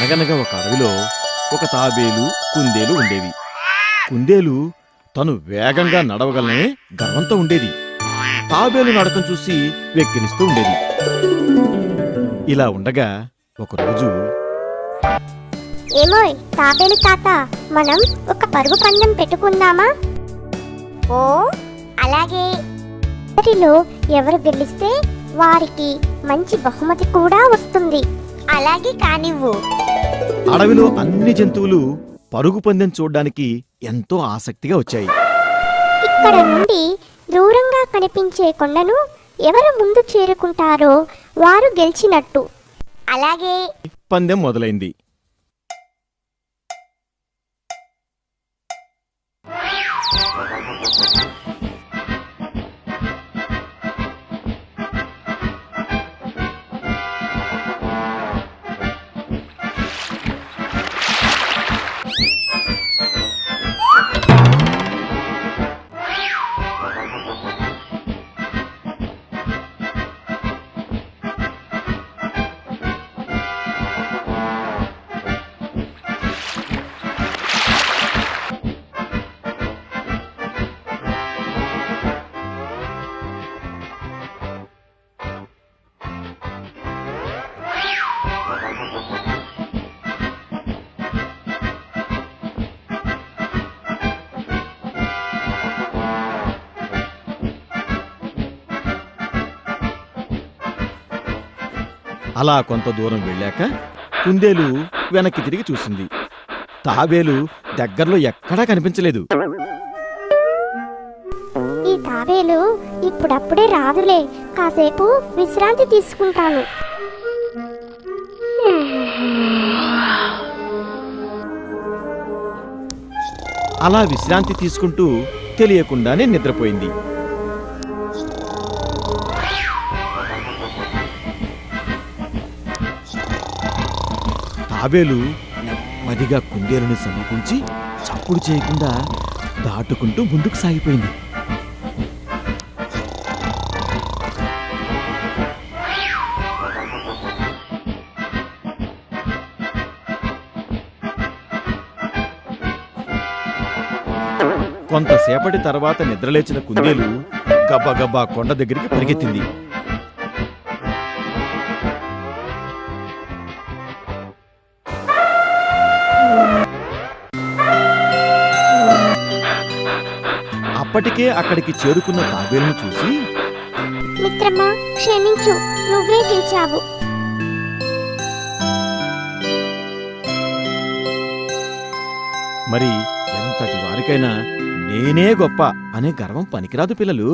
అనగనగా ఒక అడవిలో ఒక తాబేలు కుందేలు ఉండేవి. కుందేలు తను వేగంగా నడవగలనే గర్వంతో ఉండేది. తాబేలు నడకం చూసి వెక్కిరిస్తూ ఉండేది. ఇలా ఉండగా ఒకరోజు ఏమోయ్ తాబేలు తాత, మనం ఒక పరుగు పందెం పెట్టుకుందామా? ఓ అలాగే. వారిలో ఎవరు గెలిస్తే వారికి మంచి బహుమతి కూడా వస్తుంది. అలాగే కానివ్వు. అడవిలో అన్ని జంతువులు పరుగు పందెం చూడ్డానికి ఎంతో ఆసక్తిగా వచ్చాయి. ఇక్కడ నుండి దూరంగా కనిపించే కొండను ఎవరు ముందు చేరుకుంటారో వారు గెలిచినట్టు. అలాగే. పందెం మొదలైంది. అలా కొంత దూరం వెళ్ళాక కుందేలు వెనక్కి తిరిగి చూసింది. తాబేలు దగ్గరలో ఎక్కడా కనిపించలేదు. ఈ తాబేలు ఇప్పుడప్పుడే రాదులే, కాసేపు విశ్రాంతి తీసుకుంటాను. అలా విశ్రాంతి తీసుకుంటూ తెలియకుండానే నిద్రపోయింది. తాబేలు నెమ్మదిగా కుందేలుని సమీపించి చప్పుడు చేయకుండా దాటుకుంటూ ముందుకు సాగిపోయింది. కొంతసేపటి తర్వాత నిద్రలేచిన కుందేలు గబ్బగబ్బా కొండ దగ్గరికి పరిగెత్తింది. అప్పటికే అక్కడికి చేరుకున్న తాబేలును చూసి, మిత్రమా క్షమించు, నువ్వే గెలిచావు. మరి ఎంతటి వారికైనా నేనే గొప్ప అనే గర్వం పనికిరాదు పిల్లలు.